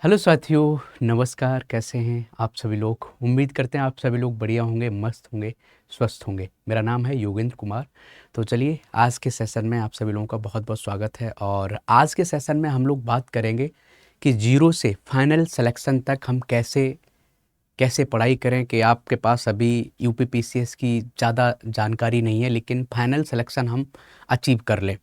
Hello साथियों, नमस्कार। कैसे हैं आप सभी लोग? उम्मीद करते हैं आप सभी लोग बढ़िया होंगे, मस्त होंगे, स्वस्थ होंगे। मेरा नाम है योगेंद्र कुमार। तो चलिए, आज के सेशन में आप सभी लोगों का बहुत बहुत स्वागत है। और आज के सेशन में हम लोग बात करेंगे कि जीरो से फाइनल सिलेक्शन तक हम कैसे कैसे पढ़ाई करें। कि आपके पास अभी यूपीपीसीएस की ज़्यादा जानकारी नहीं है, लेकिन फाइनल सिलेक्शन हम अचीव कर लें।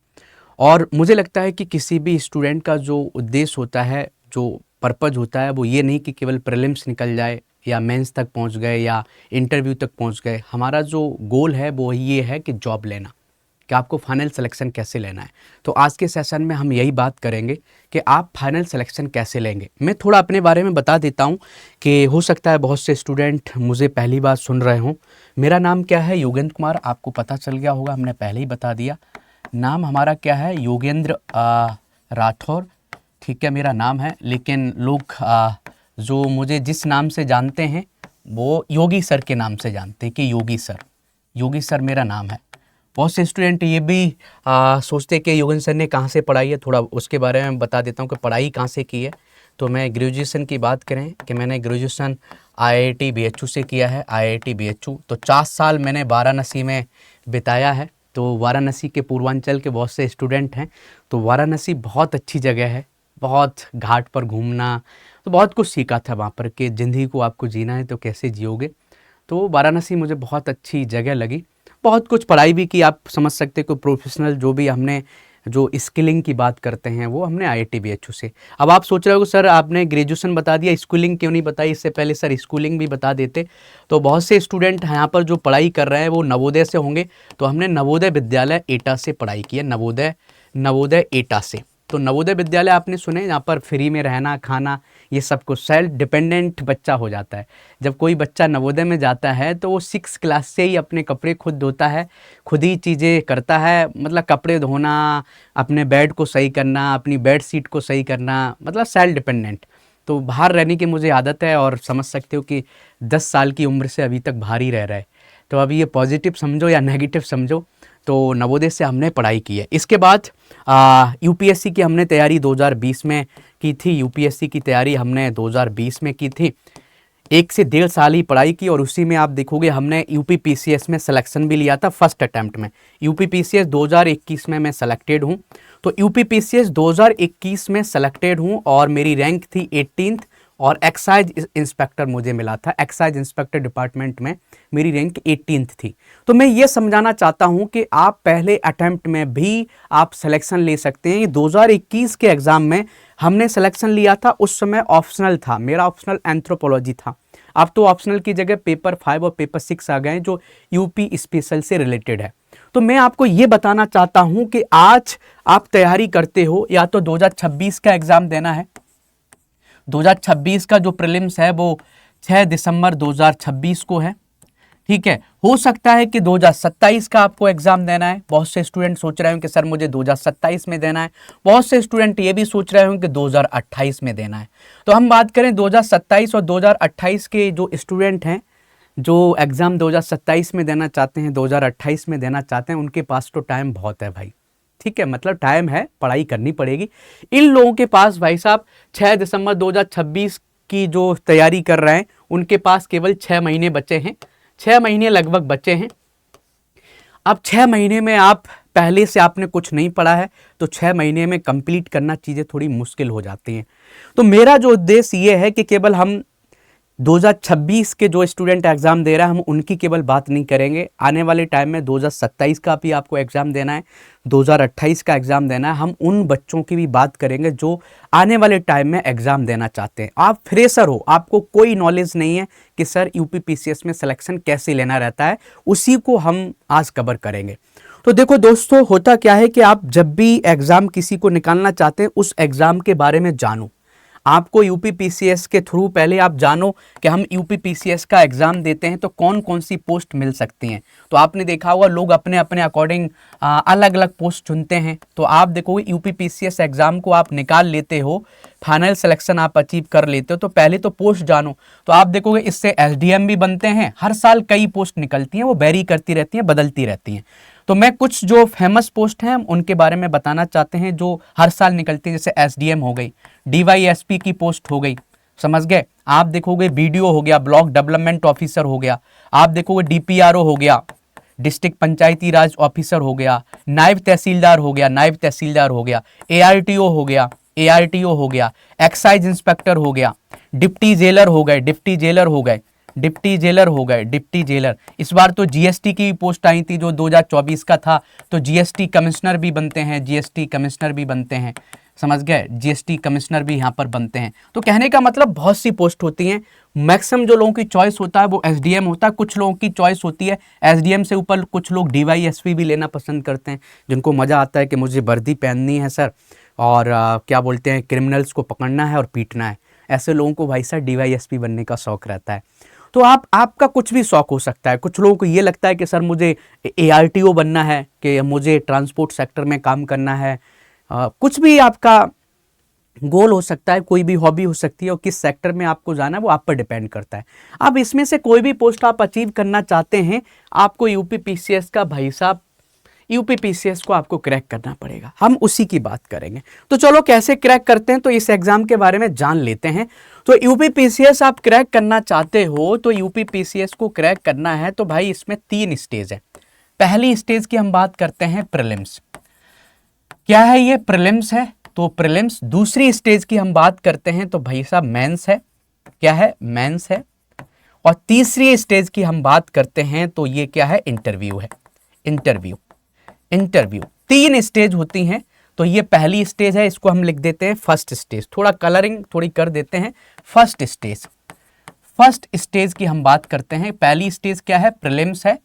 और मुझे लगता है कि किसी भी स्टूडेंट का जो उद्देश्य होता है, जो पर्पज़ होता है, वो ये नहीं कि केवल प्रीलिम्स निकल जाए या मेंस तक पहुंच गए या इंटरव्यू तक पहुंच गए। हमारा जो गोल है वो ये है कि जॉब लेना, कि आपको फाइनल सिलेक्शन कैसे लेना है। तो आज के सेशन में हम यही बात करेंगे कि आप फाइनल सिलेक्शन कैसे लेंगे। मैं थोड़ा अपने बारे में बता देता हूं कि हो सकता है बहुत से स्टूडेंट मुझे पहली बार सुन रहे हों। मेरा नाम क्या है? योगेंद्र कुमार। आपको पता चल गया होगा, हमने पहले ही बता दिया। नाम हमारा क्या है? योगेंद्र राठौर। ठीक है, मेरा नाम है। लेकिन लोग जो मुझे जिस नाम से जानते हैं वो योगी सर के नाम से जानते हैं कि योगी सर। योगी सर मेरा नाम है। बहुत से स्टूडेंट ये भी सोचते हैं कि योगेंद्र सर ने कहाँ से पढ़ाई है। थोड़ा उसके बारे में बता देता हूँ कि पढ़ाई कहाँ से की है। तो मैं ग्रेजुएशन की बात करें कि मैंने ग्रेजुएशन आईआईटी बीएचयू से किया है। आईआईटी बीएचयू तो 4 साल मैंने वाराणसी में बिताया है। तो वाराणसी के पूर्वांचल के बहुत से स्टूडेंट हैं। तो वाराणसी बहुत अच्छी जगह है। बहुत घाट पर घूमना, तो बहुत कुछ सीखा था वहाँ पर कि ज़िंदगी को आपको जीना है तो कैसे जियोगे। तो वाराणसी मुझे बहुत अच्छी जगह लगी। बहुत कुछ पढ़ाई भी की, आप समझ सकते हो। प्रोफेशनल जो भी हमने जो स्किलिंग की बात करते हैं वो हमने आईआईटी बीएचयू से। अब आप सोच रहे हो सर आपने ग्रेजुएशन बता दिया, स्कूलिंग क्यों नहीं बताई? इससे पहले सर स्कूलिंग भी बता देते। तो बहुत से स्टूडेंट यहाँ पर जो पढ़ाई कर रहे हैं वो नवोदय से होंगे। तो हमने नवोदय विद्यालय एटा से पढ़ाई की है। नवोदय नवोदय एटा से। तो नवोदय विद्यालय आपने सुने, यहाँ पर फ्री में रहना खाना ये सब कुछ, सेल्फ डिपेंडेंट बच्चा हो जाता है। जब कोई बच्चा नवोदय में जाता है तो वो 6 क्लास से ही अपने कपड़े खुद धोता है, खुद ही चीज़ें करता है। मतलब कपड़े धोना, अपने बेड को सही करना, अपनी बेड शीट को सही करना, मतलब सेल्फ डिपेंडेंट। तो बाहर रहने की मुझे आदत है और समझ सकते हो कि 10 साल की उम्र से अभी तक बाहर ही रह रहा है। तो अभी ये पॉजिटिव समझो या नेगेटिव समझो। तो नवोदय से हमने पढ़ाई की है। इसके बाद यूपीएससी की हमने तैयारी 2020 में की थी। यूपीएससी की तैयारी हमने 2020 में की थी। 1 से 1.5 साल ही पढ़ाई की और उसी में आप देखोगे हमने यूपीपीसीएस में सिलेक्शन भी लिया था फर्स्ट अटैम्प्ट में। यूपीपीसीएस 2021 में मैं सेलेक्टेड हूँ। तो यूपीपीसीएस 2021 में सेलेक्टेड हूँ और मेरी रैंक थी 18th और एक्साइज इंस्पेक्टर मुझे मिला था। एक्साइज इंस्पेक्टर डिपार्टमेंट में मेरी रैंक 18th थी। तो मैं ये समझाना चाहता हूँ कि आप पहले अटैम्प्ट में भी आप सिलेक्शन ले सकते हैं। 2021 के एग्ज़ाम में हमने सिलेक्शन लिया था, उस समय ऑप्शनल था, मेरा ऑप्शनल एंथ्रोपोलॉजी था। अब तो ऑप्शनल की जगह पेपर 5 और पेपर 6 आ गए जो यूपी स्पेशल से रिलेटेड है। तो मैं आपको ये बताना चाहता हूँ कि आज आप तैयारी करते हो, या तो 2026 का एग्ज़ाम देना है। 2026 का जो प्रीलिम्स है वो 6 दिसंबर 2026 को है। ठीक है, हो सकता है कि 2027 का आपको एग्जाम देना है। बहुत से स्टूडेंट सोच रहे हो कि सर मुझे 2027 में देना है। बहुत से स्टूडेंट ये भी सोच रहे हो कि 2028 में देना है। तो हम बात करें 2027 और 2028 के जो स्टूडेंट हैं, जो एग्ज़ाम 2027 में देना चाहते हैं, 2028 में देना चाहते हैं, उनके पास तो टाइम बहुत है भाई। ठीक है, मतलब टाइम है, पढ़ाई करनी पड़ेगी। इन लोगों के पास भाई साहब 6 दिसंबर 2026 की जो तैयारी कर रहे हैं उनके पास केवल 6 महीने बचे हैं। 6 महीने लगभग बचे हैं। अब 6 महीने में आप पहले से आपने कुछ नहीं पढ़ा है तो 6 महीने में कंप्लीट करना चीज़ें थोड़ी मुश्किल हो जाती हैं। तो मेरा जो उद्देश्य ये है कि केवल हम 2026 के जो स्टूडेंट एग्ज़ाम दे रहा है हम उनकी केवल बात नहीं करेंगे। आने वाले टाइम में 2027 का भी आपको एग्ज़ाम देना है, 2028 का एग्ज़ाम देना है। हम उन बच्चों की भी बात करेंगे जो आने वाले टाइम में एग्ज़ाम देना चाहते हैं। आप फ्रेशर हो, आपको कोई नॉलेज नहीं है कि सर यूपीपीसीएस में सिलेक्शन कैसे लेना रहता है, उसी को हम आज कवर करेंगे। तो देखो दोस्तों, होता क्या है कि आप जब भी एग्ज़ाम किसी को निकालना चाहते हैं उस एग्ज़ाम के बारे में जानो। आपको यूपीपीसीएस के थ्रू पहले आप जानो कि हम यूपीपीसीएस का एग्ज़ाम देते हैं तो कौन कौन सी पोस्ट मिल सकती हैं। तो आपने देखा होगा लोग अपने अपने अकॉर्डिंग अलग अलग पोस्ट चुनते हैं। तो आप देखोगे यूपीपीसीएस एग्ज़ाम को आप निकाल लेते हो, फाइनल सिलेक्शन आप अचीव कर लेते हो, तो पहले तो पोस्ट जानो। तो आप देखोगे इससे एसडीएम भी बनते हैं। हर साल कई पोस्ट निकलती हैं, वो वेरी करती रहती हैं, बदलती रहती हैं। तो मैं कुछ जो फेमस पोस्ट हैं उनके बारे में बताना चाहते हैं जो हर साल निकलती है, जैसे एसडीएम हो गई, डीवाईएसपी की पोस्ट हो गई, समझ गए। आप देखोगे बीडीओ हो गया, ब्लॉक डेवलपमेंट ऑफिसर हो गया, आप देखोगे डीपीआरओ हो गया, डिस्ट्रिक्ट पंचायती राज ऑफिसर हो गया, नायब तहसीलदार हो गया, नायब तहसीलदार हो गया, एआरटीओ हो गया, एआरटीओ हो गया, एक्साइज इंस्पेक्टर हो गया, डिप्टी जेलर हो गए, डिप्टी जेलर हो गए, डिप्टी जेलर हो गए, डिप्टी जेलर। इस बार तो जीएसटी की पोस्ट आई थी जो 2024 का था, तो जीएसटी कमिश्नर भी बनते हैं, जीएसटी कमिश्नर भी बनते हैं, समझ गए, जीएसटी कमिश्नर भी यहाँ पर बनते हैं। तो कहने का मतलब बहुत सी पोस्ट होती हैं। मैक्सिमम जो लोगों की चॉइस होता है वो एसडीएम होता है, कुछ लोगों की चॉइस होती है एसडीएम से ऊपर कुछ लोग डीवाईएसपी भी लेना पसंद करते हैं, जिनको मज़ा आता है कि मुझे वर्दी पहननी है सर और क्या बोलते हैं क्रिमिनल्स को पकड़ना है और पीटना है। ऐसे लोगों को भाई साहब डीवाईएसपी बनने का शौक रहता है। तो आपका कुछ भी शौक हो सकता है। कुछ लोगों को ये लगता है कि सर मुझे एआरटीओ बनना है, कि मुझे ट्रांसपोर्ट सेक्टर में काम करना है। कुछ भी आपका गोल हो सकता है, कोई भी हॉबी हो सकती है, और किस सेक्टर में आपको जाना है वो आप पर डिपेंड करता है। अब इसमें से कोई भी पोस्ट आप अचीव करना चाहते हैं, आपको यूपीपीसीएस का भाई साहब यूपीपीसीएस को आपको क्रैक करना पड़ेगा। हम उसी की बात करेंगे। तो चलो कैसे क्रैक करते हैं, तो इस एग्जाम के बारे में जान लेते हैं। तो यूपीपीसीएस आप क्रैक करना चाहते हो, तो यूपीपीसीएस को क्रैक करना है तो भाई इसमें 3 स्टेज है। पहली स्टेज की हम बात करते हैं प्रीलिम्स। क्या है ये? प्रीलिम्स है, तो प्रीलिम्स। दूसरी स्टेज की हम बात करते हैं तो भाई साहब मेंस है। क्या है? मेंस है। और तीसरी स्टेज की हम बात करते हैं तो ये क्या है? इंटरव्यू है। इंटरव्यू, इंटरव्यू 3 स्टेज होती हैं। तो ये पहली स्टेज है, इसको हम लिख देते हैं फर्स्ट स्टेज, थोड़ा कलरिंग थोड़ी कर देते हैं। फर्स्ट स्टेज, फर्स्ट स्टेज की हम बात करते हैं। पहली स्टेज क्या है? प्रीलिम्स है,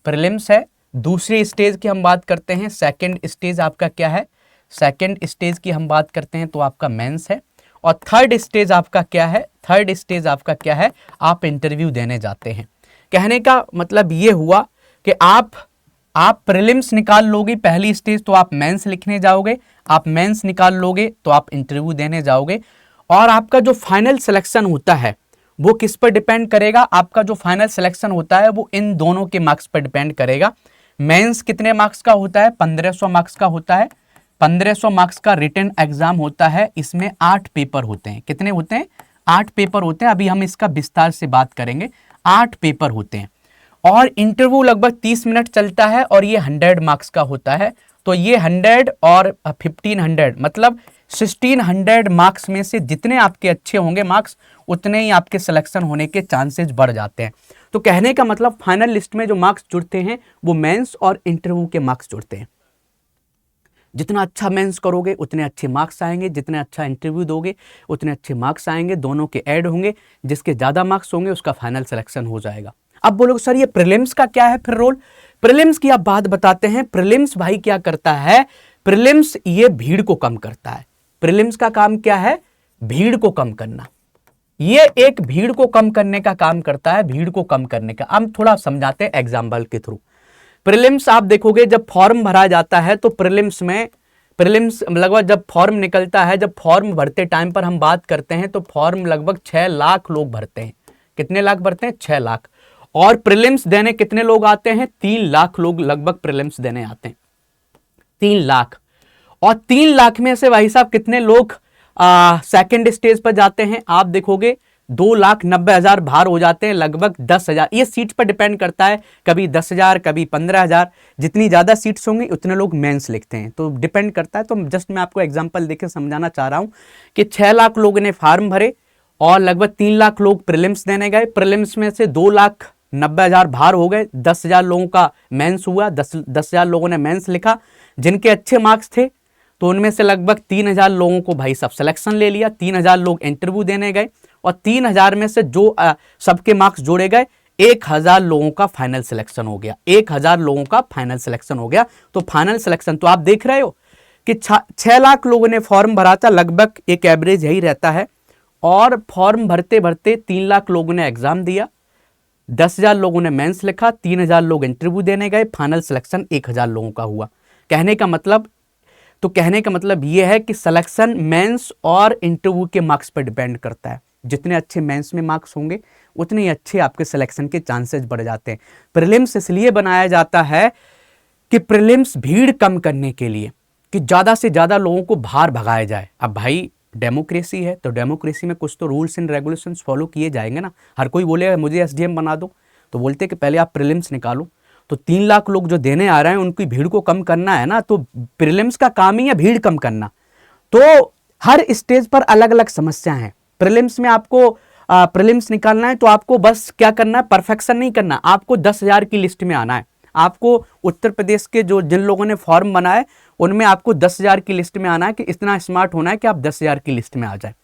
प्रीलिम्स है। दूसरी स्टेज की हम बात करते हैं, सेकंड स्टेज आपका क्या है? सेकंड स्टेज की हम बात करते हैं तो आपका मेंस है। और थर्ड स्टेज आपका क्या है? थर्ड स्टेज आपका क्या है? आप इंटरव्यू देने जाते हैं। कहने का मतलब ये हुआ कि आप प्रीलिम्स निकाल लोगे पहली स्टेज तो आप मेंस लिखने जाओगे, आप मेंस निकाल लोगे तो आप इंटरव्यू देने जाओगे। और आपका जो फाइनल सिलेक्शन होता है वो किस पर डिपेंड करेगा? आपका जो फाइनल सिलेक्शन होता है वो इन दोनों के मार्क्स पर डिपेंड करेगा। मेंस कितने मार्क्स का होता है? 1500 मार्क्स का होता है। 1500 मार्क्स का रिटन एग्जाम होता है। इसमें 8 पेपर होते हैं। कितने होते हैं? 8 पेपर होते हैं। अभी हम इसका विस्तार से बात करेंगे। 8 पेपर होते हैं और इंटरव्यू लगभग 30 मिनट चलता है और ये 100 मार्क्स का होता है। तो ये 100 और 1500 मतलब 1600 मार्क्स में से जितने आपके अच्छे होंगे मार्क्स, उतने ही आपके सिलेक्शन होने के चांसेस बढ़ जाते हैं। तो कहने का मतलब फाइनल लिस्ट में जो मार्क्स जुड़ते हैं वो मेंस और इंटरव्यू के मार्क्स जुड़ते हैं। जितना अच्छा मेंस करोगे उतने अच्छे मार्क्स आएंगे, जितने अच्छा इंटरव्यू दोगे उतने अच्छे मार्क्स आएंगे, दोनों के ऐड होंगे। जिसके ज़्यादा मार्क्स होंगे उसका फाइनल सिलेक्शन हो जाएगा। अब बोलोगे सर ये प्रीलिम्स का क्या है फिर रोल? प्रीलिम्स की आप बात बताते हैं। प्रीलिम्स भाई क्या करता है? प्रीलिम्स ये भीड़ को कम करता है। प्रीलिम्स का काम क्या है? भीड़ को कम करना। ये एक भीड़ को कम करने का काम करता है, भीड़ को कम करने का। हम थोड़ा समझाते हैं एग्जाम्पल के थ्रू। प्रीलिम्स आप देखोगे जब फॉर्म भरा जाता है तो प्रीलिम्स लगभग जब फॉर्म निकलता है, जब फॉर्म भरते टाइम पर हम बात करते हैं तो फॉर्म लगभग 6 लाख लोग भरते हैं। कितने लाख भरते हैं? 6 लाख। और प्रीलिम्स देने कितने लोग आते हैं? 3 लाख लोग लगभग प्रीलिम्स देने आते हैं। 3 लाख। और 3 लाख में से भाई साहब कितने लोग सेकंड स्टेज पर जाते हैं? आप देखोगे 2,90,000 बाहर हो जाते हैं, लगभग 10,000। ये सीट पर डिपेंड करता है, कभी 10,000 कभी 15,000। जितनी ज़्यादा सीट्स होंगी उतने लोग मेंस लिखते हैं, तो डिपेंड करता है। तो जस्ट मैं आपको एग्जांपल देकर समझाना चाह रहा हूं कि 6 लाख लोगों ने फार्म भरे और लगभग 3 लाख लोग प्रीलिम्स देने गए। प्रीलिम्स में से 2,90,000 बाहर हो गए, 10,000 लोगों का मेंस हुआ, 10,000 लोगों ने मेंस लिखा। जिनके अच्छे मार्क्स थे तो उनमें से लगभग 3,000 लोगों को भाई सब सिलेक्शन ले लिया, 3,000 लोग इंटरव्यू देने गए और 3,000 में से जो सबके मार्क्स जोड़े गए 1,000 लोगों का फाइनल सिलेक्शन हो गया। 1,000 लोगों का फाइनल सिलेक्शन हो गया। तो फाइनल सिलेक्शन तो आप देख रहे हो कि 6 लाख लोगों ने फॉर्म भरा था, लगभग एक एवरेज यही रहता है। और फॉर्म भरते भरते 3 लाख लोगों ने एग्जाम दिया, 10,000 लोगों ने मेंस लिखा, 3,000 लोग इंटरव्यू देने गए, फाइनल सिलेक्शन 1,000 लोगों का हुआ। कहने का मतलब यह है कि सिलेक्शन मेंस और इंटरव्यू के मार्क्स पर डिपेंड करता है। जितने अच्छे मेंस में मार्क्स होंगे उतने ही अच्छे आपके सिलेक्शन के चांसेस बढ़ जाते हैं। प्रीलिम्स इसलिए बनाया जाता है कि प्रीलिम्स भीड़ कम करने के लिए, कि ज़्यादा से ज़्यादा लोगों को बाहर भगाया जाए। अब भाई डेमोक्रेसी है, तो डेमोक्रेसी में कुछ तो रूल्स एंड रेगुलेशंस फॉलो किए जाएंगे ना। हर कोई बोलेगा मुझे एसडीएम बना दो, तो बोलते कि पहले आप प्रीलिम्स निकालो। तो 3 लाख लोग जो देने आ रहे हैं उनकी भीड़ को कम करना है ना, तो प्रीलिम्स का काम ही है भीड़ कम करना। तो हर स्टेज पर अलग अलग समस्या हैं। प्रीलिम्स में आपको प्रीलिम्स निकालना है तो आपको बस क्या करना है, परफेक्शन नहीं करना, आपको 10,000 की लिस्ट में आना है। आपको उत्तर प्रदेश के जो जिन लोगों ने फॉर्म बनाए उनमें आपको 10,000 की लिस्ट में आना है, कि इतना स्मार्ट होना है कि आप 10,000 की लिस्ट में आ जाए।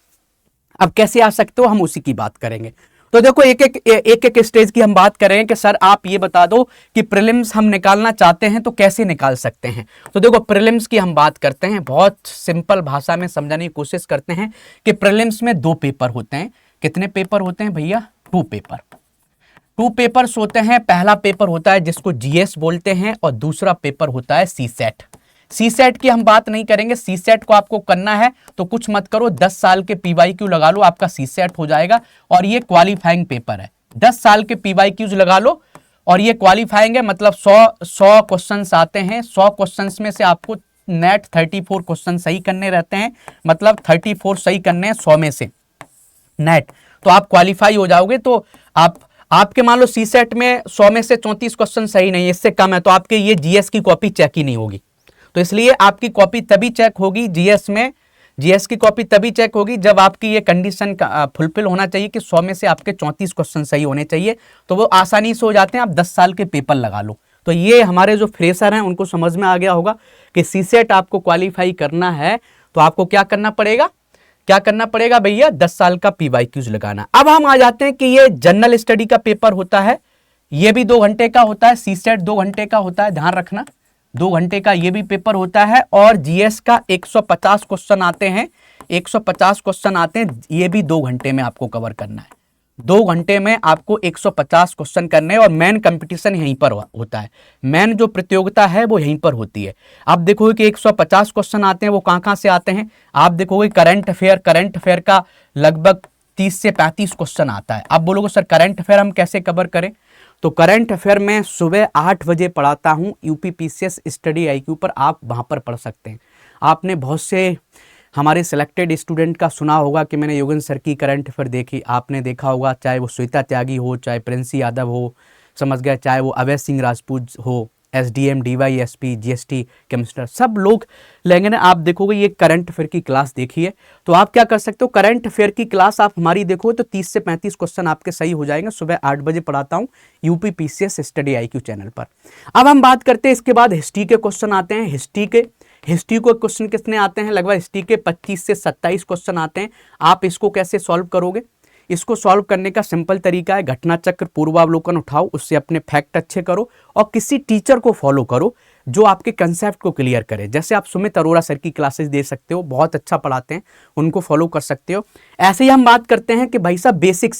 अब कैसे आ सकते हो, हम उसी की बात करेंगे। तो देखो एक स्टेज की हम बात करें कि सर आप ये बता दो कि प्रीलिम्स हम निकालना चाहते हैं तो कैसे निकाल सकते हैं। तो देखो प्रीलिम्स की हम बात करते हैं, बहुत सिंपल भाषा में समझाने की कोशिश करते हैं कि प्रीलिम्स में 2 पेपर होते हैं। कितने पेपर होते हैं भैया? 2 पेपर। 2 पेपर्स होते हैं। पहला पेपर होता है जिसको जीएस बोलते हैं और दूसरा पेपर होता है सीसेट। सीसेट की हम बात नहीं करेंगे, सीसेट को आपको करना है तो कुछ मत करो, 10 साल के पीवाईक्यू लगा लो, आपका सीसेट हो जाएगा। और ये क्वालिफाइंग पेपर है, 10 साल के पीवाईक्यूज लगा लो और ये क्वालिफाइंग है, मतलब 100 क्वेश्चंस आते हैं। 100 क्वेश्चंस में से आपको नेट 34 क्वेश्चन सही करने रहते हैं, मतलब 34 सही करने हैं 100 में से नेट, तो आप क्वालिफाई हो जाओगे। तो आपके मान लो सीसेट में 100 में से 34 क्वेश्चन सही नहीं, इससे कम है, तो आपके ये जीएस की कॉपी चेक ही नहीं होगी। तो इसलिए आपकी कॉपी तभी चेक होगी जीएस में, जीएस की कॉपी तभी चेक होगी जब आपकी ये कंडीशन फुलफिल होना चाहिए कि 100 में से आपके 34 क्वेश्चन सही होने चाहिए। तो वो आसानी से हो जाते हैं, आप 10 साल के पेपर लगा लो। तो ये हमारे जो फ्रेशर हैं उनको समझ में आ गया होगा कि सीसेट आपको क्वालिफाई करना है तो आपको क्या करना पड़ेगा, क्या करना पड़ेगा भैया, 10 साल का पीवाईक्यूज लगाना। अब हम आ जाते हैं कि ये जनरल स्टडी का पेपर होता है, ये भी 2 घंटे का होता है। सीसेट 2 घंटे का होता है, ध्यान रखना 2 घंटे का ये भी पेपर होता है। और जीएस का 150 क्वेश्चन आते हैं, 150 क्वेश्चन आते हैं, ये भी 2 घंटे में आपको कवर करना है। 2 घंटे में आपको 150 क्वेश्चन करने हैं और मेन कंपटीशन यहीं पर होता है, मेन जो प्रतियोगिता है वो यहीं पर होती है। आप देखोगे कि 150 क्वेश्चन आते हैं, वो कहाँ से आते हैं, आप देखोगे करंट अफेयर का लगभग 30 से 35 क्वेश्चन आता है। आप बोलोगे सर करंट अफेयर हम कैसे कवर करें, तो करंट अफेयर में सुबह 8 बजे पढ़ाता हूँ यूपीपीसीएस स्टडी आईक्यू पर, आप वहाँ पर पढ़ सकते हैं। आपने बहुत से हमारे सिलेक्टेड स्टूडेंट का सुना होगा कि मैंने योगेंद्र सर की करंट अफेयर देखी, आपने देखा होगा, चाहे वो श्वेता त्यागी हो, चाहे प्रिंसी यादव हो, समझ गए, चाहे वो अवैध सिंह राजपूत हो, एसडीएम, डीवाईएसपी, जीएसटी, केमिस्टर, सब लोग लेंगे ना। आप देखोगे ये करंट अफेयर की क्लास देखी है, तो आप क्या कर सकते हो, करंट अफेयर की क्लास आप हमारी देखोगे तो 30 से 35 क्वेश्चन आपके सही हो जाएंगे। सुबह 8 बजे पढ़ाता हूँ यूपीपीसीएस स्टडी आईक्यू चैनल पर। अब हम बात करते हैं, इसके बाद हिस्ट्री के क्वेश्चन आते हैं। हिस्ट्री को क्वेश्चन कितने आते हैं, लगभग हिस्ट्री के 25 से 27 क्वेश्चन आते हैं। आप इसको कैसे सॉल्व करोगे, इसको सॉल्व करने का सिंपल तरीका है, घटना चक्र पूर्वावलोकन उठाओ, उससे अपने फैक्ट अच्छे करो और किसी टीचर को फॉलो करो जो आपके कंसेप्ट को क्लियर करे। जैसे आप सुमित अरोड़ा सर की क्लासेस दे सकते हो, बहुत अच्छा पढ़ाते हैं, उनको फॉलो कर सकते हो। ऐसे ही हम बात करते हैं कि भाई साहब बेसिक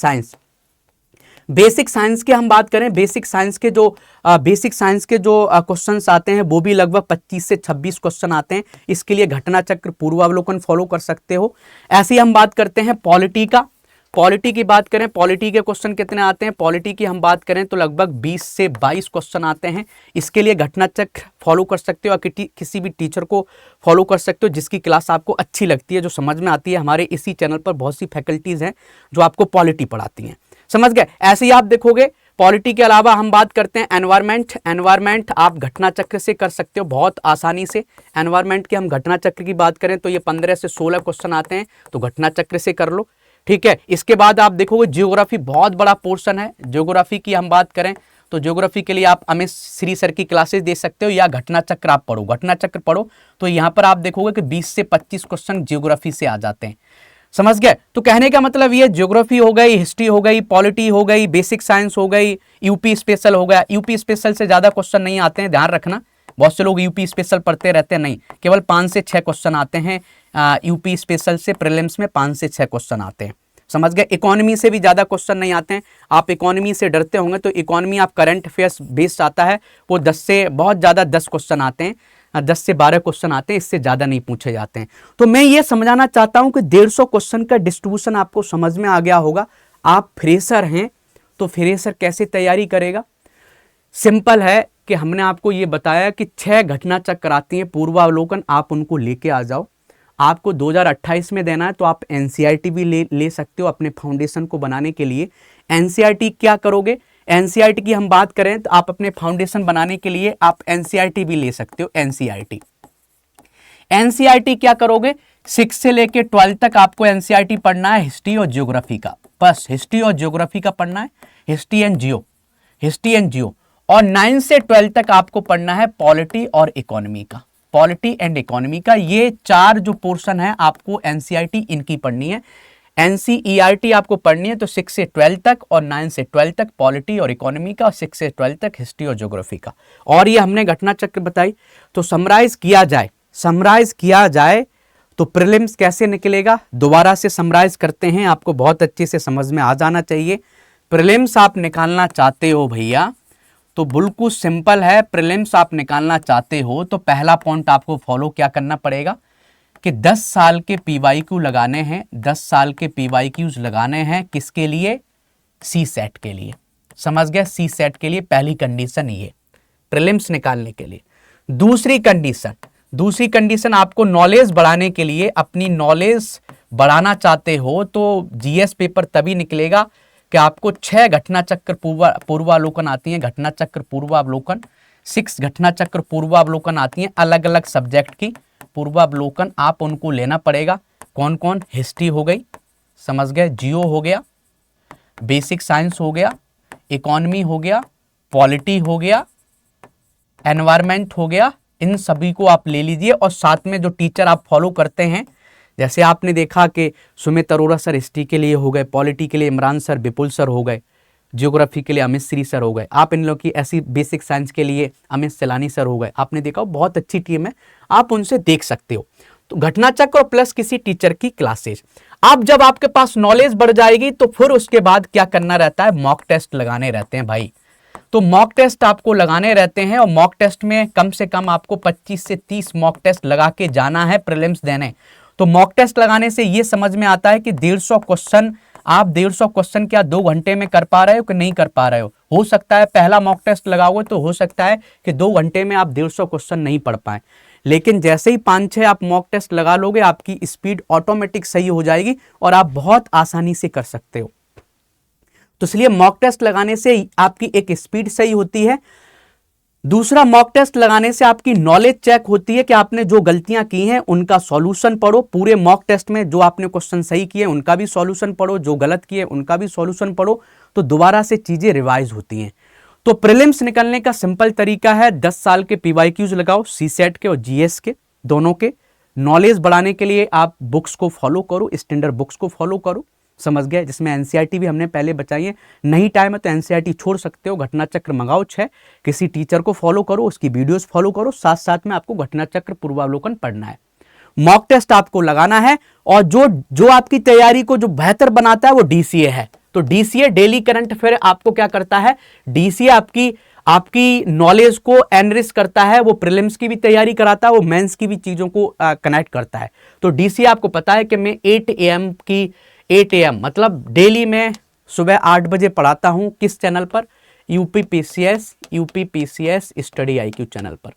साइंस की हम बात करें, बेसिक साइंस के जो क्वेश्चंस आते हैं वो भी लगभग 25 से 26 क्वेश्चन आते हैं। इसके लिए घटना चक्र पूर्वावलोकन फॉलो कर सकते हो। ऐसे ही हम बात करते हैं पॉलिटी की बात करें, पॉलिटी के क्वेश्चन कितने आते हैं, पॉलिटी की हम बात करें तो लगभग 20 से 22 क्वेश्चन आते हैं। इसके लिए घटना चक्र फॉलो कर सकते हो और किसी भी टीचर को फॉलो कर सकते हो जिसकी क्लास आपको अच्छी लगती है, जो समझ में आती है। हमारे इसी चैनल पर बहुत सी फैकल्टीज हैं जो आपको पॉलिटी पढ़ाती हैं, समझ गए। ऐसे ही आप देखोगे पॉलिटी के अलावा हम बात करते हैं एनवायरमेंट आप घटना चक्र से कर सकते हो बहुत आसानी से। एनवायरमेंट की हम घटना चक्र की बात करें तो ये 15 से 16 क्वेश्चन आते हैं, तो घटना चक्र से कर लो, ठीक है। इसके बाद आप देखोगे ज्योग्राफी बहुत बड़ा पोर्शन है। ज्योग्राफी की हम बात करें तो ज्योग्राफी के लिए आप अमित श्री सर की क्लासेस दे सकते हो या घटना चक्र आप पढ़ो, घटना चक्र पढ़ो तो यहाँ पर आप देखोगे कि 20 से 25 क्वेश्चन ज्योग्राफी से आ जाते हैं, समझ गए। तो कहने का मतलब ये ज्योग्राफी हो गई, हिस्ट्री हो गई, पॉलिटी हो गई, बेसिक साइंस हो गई, यूपी स्पेशल हो गया। यूपी स्पेशल से ज़्यादा क्वेश्चन नहीं आते हैं, ध्यान रखना। बहुत से लोग यूपी स्पेशल पढ़ते रहते हैं, नहीं, केवल 5 से 6 क्वेश्चन आते हैं यूपी स्पेशल से। प्रीलिम्स में 5 से 6 क्वेश्चन आते हैं, समझ गए। इकोनॉमी से भी ज़्यादा क्वेश्चन नहीं आते हैं। आप इकोनॉमी से डरते होंगे तो इकोनॉमी आप करंट अफेयर्स बेस्ड आता है, वो 10 से बहुत ज़्यादा 10 क्वेश्चन आते हैं, 10 से 12 क्वेश्चन आते हैं, इससे ज़्यादा नहीं पूछे जाते हैं। तो मैं ये समझाना चाहता हूँ कि 150 क्वेश्चन का डिस्ट्रीब्यूशन आपको समझ में आ गया होगा। आप फ्रेशर हैं तो फ्रेशर कैसे तैयारी करेगा, सिंपल है कि हमने आपको ये बताया कि 6 घटना चक्र आती हैं, पूर्वावलोकन, आप उनको लेके आ जाओ। आपको 2028 में देना है तो आप एनसीईआरटी भी ले सकते हो अपने फाउंडेशन को बनाने के लिए। एनसीईआरटी क्या करोगे, एनसीईआरटी की हम बात करें तो आप अपने फाउंडेशन बनाने के लिए आप एनसीईआरटी भी ले सकते हो। एनसीईआरटी एनसीईआरटी क्या करोगे, 6 से लेके 12 तक आपको एनसीईआरटी पढ़ना है हिस्ट्री और ज्योग्राफी का, बस हिस्ट्री और ज्योग्राफी का पढ़ना है, हिस्ट्री एंड जियो। और 9 से 12 तक आपको पढ़ना है पॉलिटी और इकोनॉमी का, पॉलिटी एंड इकोनॉमी का। ये 4 जो पोर्शन है आपको एनसीईआरटी इनकी पढ़नी है। एनसीईआरटी आपको पढ़नी है तो 6 से 12 तक और 9 से 12 तक पॉलिटी और इकोनॉमी का, और 6 से 12 तक हिस्ट्री और ज्योग्राफी का। और ये हमने घटना चक्र बताई। तो समराइज किया जाए तो प्रीलिम्स कैसे निकलेगा, दोबारा से समराइज करते हैं, आपको बहुत अच्छे से समझ में आ जाना चाहिए। प्रीलिम्स आप निकालना चाहते हो भैया तो बिल्कुल सिंपल है। प्रीलिम्स आप निकालना चाहते हो तो पहला पॉइंट आपको फॉलो क्या करना पड़ेगा कि 10 साल के पीवाईक्यू लगाने हैं, 10 साल के पीवाईक्यूज लगाने हैं। किसके लिए, सी सेट के लिए, समझ गए, सी सेट के लिए पहली कंडीशन ये प्रीलिम्स निकालने के लिए। दूसरी कंडीशन आपको नॉलेज बढ़ाने के लिए, अपनी नॉलेज बढ़ाना चाहते हो तो जीएस पेपर तभी निकलेगा कि आपको 6 घटना चक्र पूर्वावलोकन आती हैं, घटना चक्र पूर्वावलोकन, 6 घटना चक्र पूर्वावलोकन आती हैं अलग अलग सब्जेक्ट की पूर्वावलोकन, आप उनको लेना पड़ेगा। कौन कौन, हिस्ट्री हो गई, समझ गए, जियो हो गया, बेसिक साइंस हो गया, इकोनॉमी हो गया, पॉलिटी हो गया, एनवायरमेंट हो गया, इन सभी को आप ले लीजिए। और साथ में जो टीचर आप फॉलो करते हैं, जैसे आपने देखा कि सुमित अरोड़ा सर हिस्ट्री के लिए हो गए, पॉलिटी के लिए इमरान सर, विपुल सर हो गए, ज्योग्राफी के लिए अमित श्री सर हो गए, आप इन लोग की ऐसी बेसिक साइंस के लिए अमित सैलानी सर हो गए, आपने देखा बहुत अच्छी टीम है, आप उनसे देख सकते हो। तो घटना चक्र प्लस किसी टीचर की क्लासेज। अब जब आपके पास नॉलेज बढ़ जाएगी तो फिर उसके बाद क्या करना रहता है, मॉक टेस्ट लगाने रहते हैं भाई। तो मॉक टेस्ट आपको लगाने रहते हैं और मॉक टेस्ट में कम से कम आपको 25 से 30 मॉक टेस्ट लगा के जाना है प्रीलिम्स देने। तो मॉक टेस्ट लगाने से ये समझ में आता है कि 150 क्वेश्चन आप 150 क्वेश्चन क्या 2 घंटे में कर पा रहे हो कि नहीं कर पा रहे हो सकता है पहला मॉक टेस्ट लगाओगे तो हो सकता है कि 2 घंटे में आप 150 क्वेश्चन नहीं पढ़ पाए, लेकिन जैसे ही 5-6 आप मॉक टेस्ट लगा लोगे आपकी स्पीड ऑटोमेटिक सही हो जाएगी और आप बहुत आसानी से कर सकते हो। तो इसलिए मॉक टेस्ट लगाने से आपकी एक स्पीड सही होती है। दूसरा, मॉक टेस्ट लगाने से आपकी नॉलेज चेक होती है कि आपने जो गलतियां की हैं उनका सॉल्यूशन पढ़ो। पूरे मॉक टेस्ट में जो आपने क्वेश्चन सही किए उनका भी सॉल्यूशन पढ़ो, जो गलत किए उनका भी सॉल्यूशन पढ़ो, तो दोबारा से चीजें रिवाइज होती हैं। तो प्रीलिम्स निकलने का सिंपल तरीका है, 10 साल के पीवाईक्यूज लगाओ, सी सेट के और जीएस के दोनों के। नॉलेज बढ़ाने के लिए आप बुक्स को फॉलो करो, स्टैंडर्ड बुक्स को फॉलो करो, समझ गए, जिसमें एनसीईआरटी भी हमने पहले बचाई है। नहीं टाइम है तो एनसीईआरटी छोड़ सकते हो, घटना चक्र मंगाओ 6, किसी टीचर को फॉलो करो, उसकी वीडियोस फॉलो करो, साथ साथ में आपको घटना चक्र पूर्वावलोकन पढ़ना है। मॉक टेस्ट आपको लगाना है और जो आपकी तैयारी को जो बेहतर बनाता है वो डीसीए है। तो डीसीए डेली करंट अफेयर आपको क्या करता है, डीसीए आपकी नॉलेज को एनरिच करता है, वो प्रीलिम्स की भी तैयारी कराता है, वो मेंस की भी चीजों को कनेक्ट करता है। तो डीसीए आपको पता है कि मैं 8 AM मतलब डेली मैं सुबह 8 बजे पढ़ाता हूं, किस चैनल पर, यूपीपीसीएस स्टडी आईक्यू चैनल पर,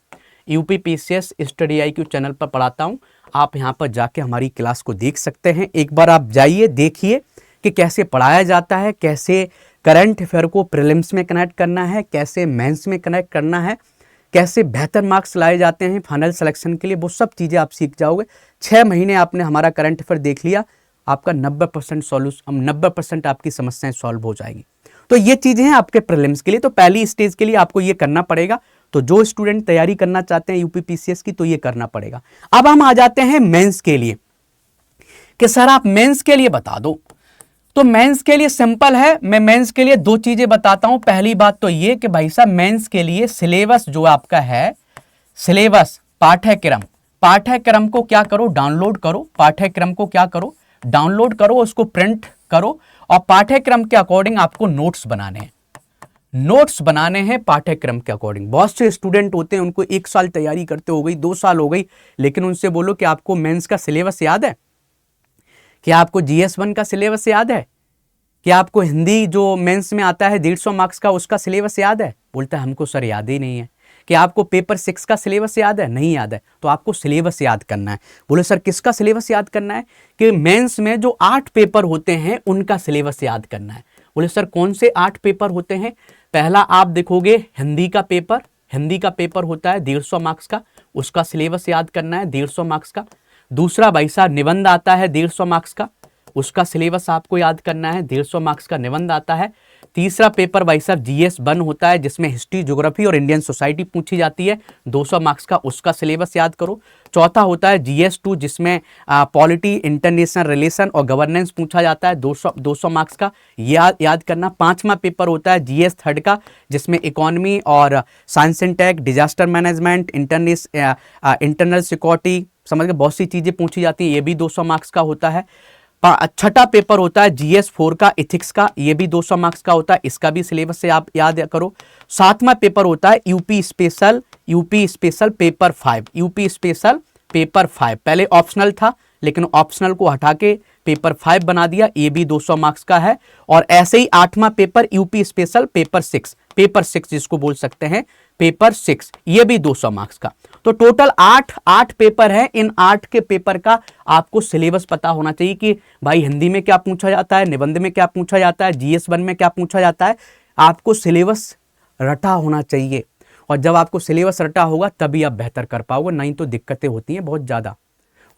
यूपीपीसीएस स्टडी आईक्यू चैनल पर पढ़ाता हूं। आप यहां पर जाके हमारी क्लास को देख सकते हैं, एक बार आप जाइए देखिए कि कैसे पढ़ाया जाता है, कैसे करंट अफेयर को प्रीलिम्स में कनेक्ट करना है, कैसे मेंस में कनेक्ट करना है, कैसे बेहतर मार्क्स लाए जाते हैं फाइनल सिलेक्शन के लिए, वो सब चीज़ें आप सीख जाओगे। 6 महीने आपने हमारा करंट अफेयर देख लिया, आपका 90% सॉल्यूशन, 90% आपकी समस्याएं सॉल्व हो जाएगी। तो ये चीज़ें हैं आपके प्रीलिम्स के लिए। तो पहली स्टेज के लिए आपको ये करना पड़ेगा। तो जो स्टूडेंट तैयारी करना चाहते हैं यूपीपीसीएस की, तो ये करना पड़ेगा। अब हम आ जाते हैं मेंस के लिए कि सर आप मेंस के लिए बता दो। तो मेंस के लिए सिंपल है, मैं मेंस के लिए 2 चीजें बताता हूं। पहली बात तो ये कि भाई साहब मेंस के लिए सिलेबस जो आपका है, सिलेबस पाठ्यक्रम को क्या करो, डाउनलोड करो, पाठ्यक्रम को क्या करो, डाउनलोड करो, उसको प्रिंट करो और पाठ्यक्रम के अकॉर्डिंग आपको नोट्स बनाने हैं पाठ्यक्रम के अकॉर्डिंग। बहुत से स्टूडेंट होते हैं उनको 1 साल तैयारी करते हो गई, 2 साल हो गई, लेकिन उनसे बोलो कि आपको मेंस का सिलेबस याद है, क्या आपको GS1 का सिलेबस याद है, क्या आपको हिंदी जो मेंस में आता है 150 मार्क्स का उसका सिलेबस याद है, बोलता है हमको सर याद ही नहीं है। कि आपको पेपर 6 का सिलेबस याद है? नहीं याद है, तो आपको सिलेबस याद करना है। बोले सर किसका सिलेबस याद करना है? कि मेंस में जो 8 पेपर होते हैं उनका सिलेबस याद करना है। बोले सर कौन से 8 पेपर होते हैं? पहला आप देखोगे हिंदी का पेपर, हिंदी का पेपर होता है 150 मार्क्स का, उसका सिलेबस याद करना है 150 मार्क्स का। दूसरा भाई साहब निबंध आता है 150 मार्क्स का, उसका सिलेबस आपको याद करना है, 150 मार्क्स का निबंध आता है। तीसरा पेपर भाई साहब जीएस 1 होता है जिसमें हिस्ट्री, ज्योग्राफी और इंडियन सोसाइटी पूछी जाती है, 200 मार्क्स का, उसका सिलेबस याद करो। चौथा होता है जीएस 2 जिसमें पॉलिटी, इंटरनेशनल रिलेशन और गवर्नेंस पूछा जाता है, 200 मार्क्स का, याद करना। पांचवा पेपर होता है जीएस 3 का जिसमें इकोनॉमी और science and tech, disaster management, internal security, समझ के बहुत सी चीजें पूछी जाती है, ये भी 200 मार्क्स का होता है। छठा पेपर होता है जीएस 4 का इथिक्स का, ये भी 200 मार्क्स का होता है, इसका भी सिलेबस से आप याद करो। सातवां पेपर होता है UP special paper 5, UP special paper 5 पहले ऑप्शनल था लेकिन ऑप्शनल को हटा के पेपर 5 बना दिया, ये भी 200 मार्क्स का है। और ऐसे ही आठवां पेपर यूपी स्पेशल पेपर 6 जिसको बोल सकते हैं पेपर 6, ये भी 200 मार्क्स का। तो टोटल 8 पेपर है। इन 8 के पेपर का आपको सिलेबस पता होना चाहिए कि भाई हिंदी में क्या पूछा जाता है, निबंध में क्या पूछा जाता है, जीएस 1 में क्या पूछा जाता है। आपको सिलेबस रटा होना चाहिए, और जब आपको सिलेबस रटा होगा तभी आप बेहतर कर पाओगे, नहीं तो दिक्कतें होती हैं बहुत ज़्यादा।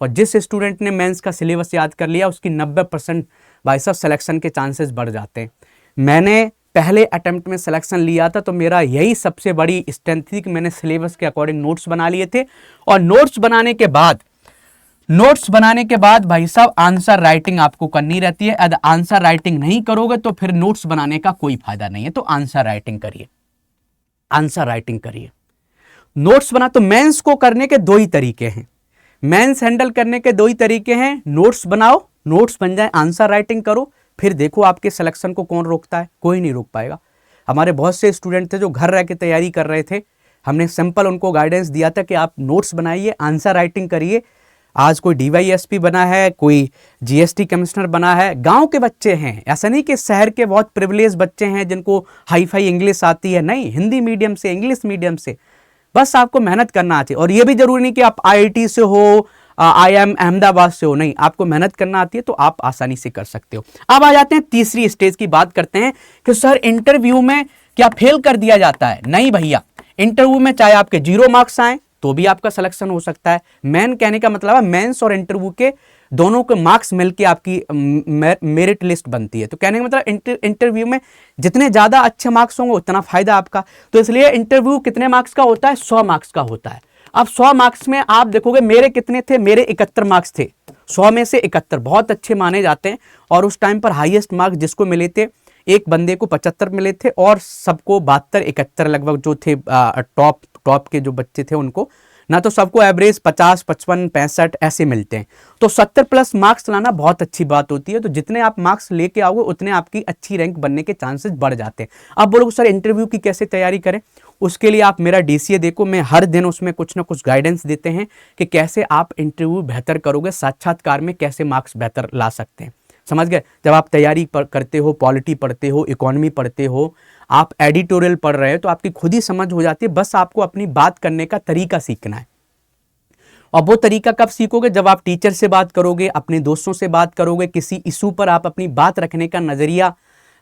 और जिस स्टूडेंट ने मेंस का सिलेबस याद कर लिया उसकी 90% भाई साहब सिलेक्शन के चांसेस बढ़ जाते हैं। मैंने पहले अटेम्प्ट में सिलेक्शन लिया था तो मेरा यही सबसे बड़ी स्ट्रेंथ थी कि मैंने सिलेबस के अकॉर्डिंग नोट्स बना लिए थे, और नोट्स बनाने के बाद भाई साहब आंसर राइटिंग आपको करनी रहती है। यदि आंसर राइटिंग नहीं करोगे तो फिर नोट्स बनाने का कोई फायदा नहीं है। तो आंसर राइटिंग करिए, नोट्स बना। तो मेंस को करने के 2 ही तरीके हैं, मेंस हैंडल करने के 2 ही तरीके हैं, नोट्स बनाओ, नोट्स बन जाए, आंसर राइटिंग करो, फिर देखो आपके सिलेक्शन को कौन रोकता है, कोई नहीं रोक पाएगा। हमारे बहुत से स्टूडेंट थे जो घर रह के तैयारी कर रहे थे, हमने सिंपल उनको गाइडेंस दिया था कि आप नोट्स बनाइए, आंसर राइटिंग करिए। आज कोई डीवाईएसपी बना है, कोई जीएसटी कमिश्नर बना है, गांव के बच्चे हैं, ऐसा नहीं कि शहर के बहुत प्रिविलेज बच्चे हैं जिनको हाई फाई इंग्लिश आती है, नहीं, हिंदी मीडियम से, इंग्लिश मीडियम से, बस आपको मेहनत करना आती है। और ये भी जरूरी नहीं कि आप आईआईटी से हो, IIM अहमदाबाद से हो, नहीं, आपको मेहनत करना आती है तो आप आसानी से कर सकते हो। अब आ जाते हैं तीसरी स्टेज की, बात करते हैं कि सर इंटरव्यू में क्या फेल कर दिया जाता है? नहीं भैया, इंटरव्यू में चाहे आपके 0 मार्क्स आए तो भी आपका सिलेक्शन हो सकता है। मेन कहने का मतलब है मेंस और इंटरव्यू के दोनों के मार्क्स मिलके आपकी मेरिट लिस्ट बनती है। तो कहने का मतलब इंटरव्यू में जितने ज्यादा अच्छे मार्क्स होंगे उतना फायदा आपका। तो इसलिए इंटरव्यू कितने मार्क्स का होता है? 100 मार्क्स का होता है। अब 100 मार्क्स में आप देखोगे मेरे कितने थे, मेरे 71 मार्क्स थे, 100 में से 71 बहुत अच्छे माने जाते हैं। और उस टाइम पर हाईएस्ट मार्क्स जिसको मिले थे, एक बंदे को 75 मिले थे और सबको 72 71 लगभग जो थे टॉप के जो बच्चे थे उनको, ना तो सबको एवरेज 50 55 65 ऐसे मिलते हैं। तो 70+ मार्क्स लाना बहुत अच्छी बात होती है। तो जितने आप मार्क्स लेके आओगे उतने आपकी अच्छी रैंक बनने के चांसेस बढ़ जाते हैं। अब बोलोगे सर इंटरव्यू की कैसे तैयारी करें? उसके लिए आप मेरा डीसीए देखो, मैं हर दिन उसमें कुछ ना कुछ गाइडेंस देते हैं कि कैसे आप इंटरव्यू बेहतर करोगे, साक्षात्कार में कैसे मार्क्स बेहतर ला सकते हैं। समझ गए? जब आप तैयारी करते हो, पॉलिटी पढ़ते हो, इकोनॉमी पढ़ते हो, आप एडिटोरियल पढ़ रहे हो, तो आपकी खुद ही समझ हो जाती है। बस आपको अपनी बात करने का तरीका सीखना है। और वो तरीका कब सीखोगे? जब आप टीचर से बात करोगे, अपने दोस्तों से बात करोगे, किसी इशू पर आप अपनी बात रखने का नजरिया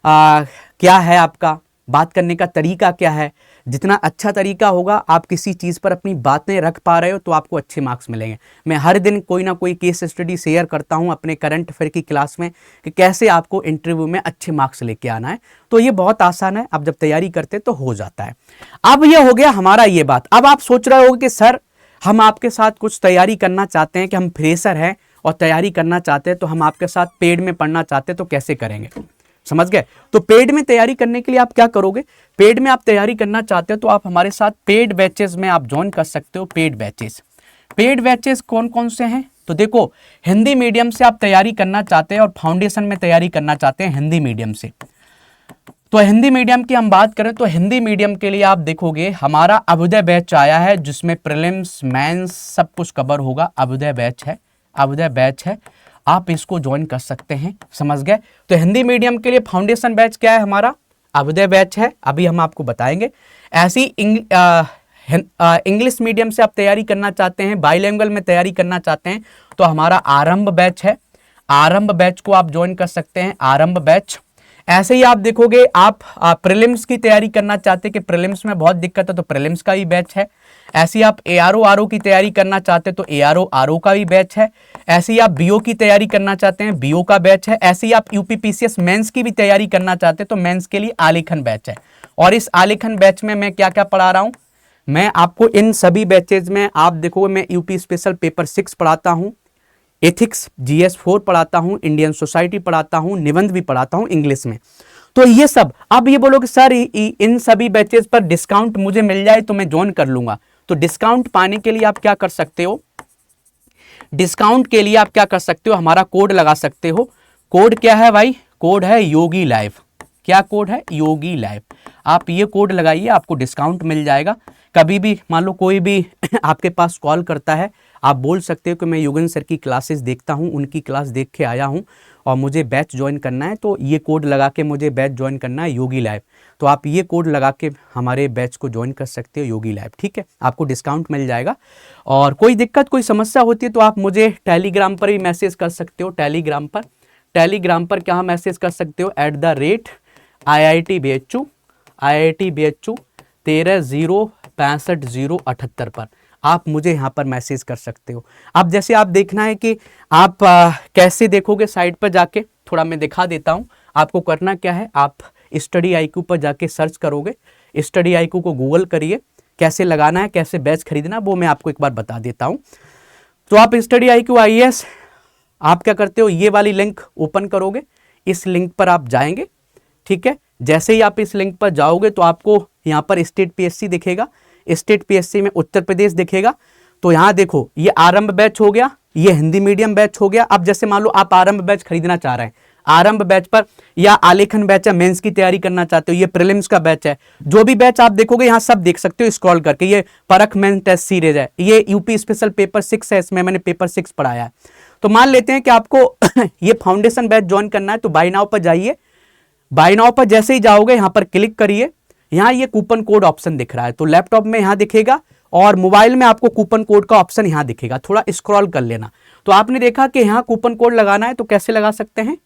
क्या है, आपका बात करने का तरीका क्या है। जितना अच्छा तरीका होगा, आप किसी चीज़ पर अपनी बातें रख पा रहे हो तो आपको अच्छे मार्क्स मिलेंगे। मैं हर दिन कोई ना कोई केस स्टडी शेयर करता हूं अपने करंट अफेयर की क्लास में कि कैसे आपको इंटरव्यू में अच्छे मार्क्स लेके आना है। तो ये बहुत आसान है, आप जब तैयारी करते तो हो जाता है। अब ये हो गया हमारा ये बात। अब आप सोच रहे हो कि सर हम आपके साथ कुछ तैयारी करना चाहते हैं, कि हम फ्रेशर हैं और तैयारी करना चाहते हैं, तो हम आपके साथ पेड में पढ़ना चाहते हैं, तो कैसे करेंगे? समझ गए? तो पेड में तैयारी करने के लिए आप क्या करोगे? पेड में आप तैयारी करना चाहते हो तो आप हमारे साथ पेड बैचेस में आप ज्वाइन कर सकते हो। पेड बैचेस कौन कौन से हैं? तो देखो, हिंदी मीडियम से आप तैयारी करना चाहते हैं और फाउंडेशन में तैयारी करना चाहते हैं हिंदी मीडियम से। तो हिंदी मीडियम की हम बात करें तो हिंदी मीडियम के लिए आप देखोगे हमारा अभ्युदय बैच आया है, जिसमें प्रीलिम्स मेंस सब कुछ कवर होगा। अभ्युदय बैच है, आप इसको ज्वाइन कर सकते हैं। समझ गए? तो हिंदी मीडियम के लिए फाउंडेशन बैच क्या है हमारा? अभ्युदय बैच है, अभी हम आपको बताएंगे। ऐसी इंग्लिश मीडियम से आप तैयारी करना चाहते हैं, बाइलिंगुअल में तैयारी करना चाहते हैं, तो हमारा आरंभ बैच है। आरंभ बैच को आप ज्वाइन कर सकते हैं, आरंभ बैच। ऐसे ही आप देखोगे, आप प्रीलिम्स की तैयारी करना चाहते हैं कि प्रीलिम्स में बहुत दिक्कत है, तो प्रीलिम्स का भी बैच है। ऐसे ही आप एआरओ आरओ की तैयारी करना चाहते हैं, तो एआरओ आरओ का भी बैच है। ऐसे ही आप बीओ की तैयारी करना चाहते हैं, बीओ का बैच है। ऐसे ही आप यूपीपीसीएस मेंस की भी तैयारी करना चाहते हैं, तो मेंस के लिए आलेखन बैच है। और इस आलेखन बैच में मैं क्या क्या पढ़ा रहा हूं, मैं आपको इन सभी बैचेज में आप देखोगे, मैं यूपी स्पेशल पेपर 6 पढ़ाता हूं, एथिक्स जीएस 4 पढ़ाता हूं, इंडियन सोसाइटी पढ़ाता हूं, निबंध भी पढ़ाता हूं इंग्लिश में। तो ये सब अब ये बोलो कि सर इन सभी बैचेज पर डिस्काउंट मुझे मिल जाए तो मैं ज्वाइन कर लूंगा। तो डिस्काउंट पाने के लिए आप क्या कर सकते हो, डिस्काउंट के लिए आप क्या कर सकते हो, हमारा कोड लगा सकते हो। कोड क्या है भाई, कोड है योगी लाइव। क्या कोड है, योगी लाइव। आप ये कोड लगाइए, आपको डिस्काउंट मिल जाएगा। कभी भी मान लो कोई भी आपके पास कॉल करता है, आप बोल सकते हो कि मैं योगेंद्र सर की क्लासेस देखता हूं, उनकी क्लास देख के आया हूं और मुझे बैच ज्वाइन करना है, तो ये कोड लगा के मुझे बैच ज्वाइन करना है योगी लाइव। तो आप ये कोड लगा के हमारे बैच को ज्वाइन कर सकते हो, योगी लाइव। ठीक है, आपको डिस्काउंट मिल जाएगा। और कोई दिक्कत कोई समस्या होती है तो आप मुझे टेलीग्राम पर भी मैसेज कर सकते हो। टेलीग्राम पर क्या मैसेज कर सकते हो, @IITBHU 13065078 पर आप मुझे यहाँ पर मैसेज कर सकते हो। अब जैसे आप देखना है कि आप कैसे देखोगे, साइट पर जाके थोड़ा मैं दिखा देता हूँ। आपको करना क्या है, आप स्टडी IQ पर जाके सर्च करोगे, स्टडी IQ को गूगल करिए, कैसे लगाना है, कैसे बैच खरीदना, वो मैं आपको एक बार बता देता हूँ। तो आप स्टडी IQ IAS आप क्या करते हो, ये वाली लिंक ओपन करोगे, इस लिंक पर आप जाएंगे। ठीक है, जैसे ही आप इस लिंक पर जाओगे तो आपको यहाँ पर स्टेट PSC दिखेगा, स्टेट PSC में उत्तर प्रदेश दिखेगा। तो यहाँ देखो, ये आरंभ बैच हो गया, ये हिंदी मीडियम बैच हो गया। अब जैसे मान लो आप आरंभ बैच खरीदना चाह रहे हैं, आरंभ बैच पर, या आलेखन बैच है, मेंस की तैयारी करना चाहते हो, ये प्रीलिम्स का बैच है, जो भी बैच आप देखोगे यहाँ सब देख सकते हो स्क्रॉल करके। ये परख मेंस टेस्ट सीरीज है, ये यूपी स्पेशल पेपर 6 है, इसमें मैंने पेपर 6 पढ़ाया है। तो मान लेते हैं कि आपको ये फाउंडेशन बैच ज्वाइन करना है, तो बाय नाउ पर जाइए। बाय नाउ पर जैसे ही जाओगे यहाँ पर क्लिक करिए, यहाँ ये कूपन कोड ऑप्शन दिख रहा है, तो लैपटॉप में यहाँ दिखेगा और मोबाइल में आपको कूपन कोड का ऑप्शन यहाँ दिखेगा, थोड़ा स्क्रॉल कर लेना। तो आपने देखा कि यहाँ कूपन कोड लगाना है, तो कैसे लगा सकते हैं,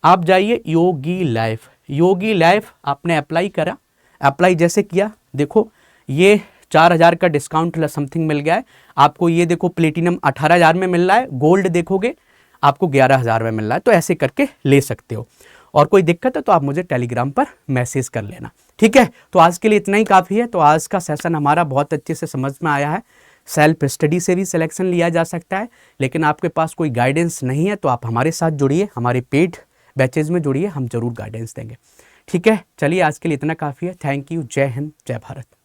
आप जाइए योगी लाइव, योगी लाइव आपने अप्लाई करा, अप्लाई जैसे किया, देखो ये 4000 का डिस्काउंट समथिंग मिल गया है आपको। ये देखो प्लेटिनम 18000 में मिल रहा है, गोल्ड देखोगे आपको 11000 में मिल रहा है। तो ऐसे करके ले सकते हो, और कोई दिक्कत है तो आप मुझे टेलीग्राम पर मैसेज कर लेना। ठीक है, तो आज के लिए इतना ही काफ़ी है। तो आज का सेशन हमारा बहुत अच्छे से समझ में आया है। सेल्फ स्टडी से भी सिलेक्शन लिया जा सकता है, लेकिन आपके पास कोई गाइडेंस नहीं है तो आप हमारे साथ जुड़िए, हमारे पेड बैचेज में जुड़िए, हम जरूर गाइडेंस देंगे। ठीक है, चलिए आज के लिए इतना काफ़ी है। थैंक यू, जय हिंद, जय भारत।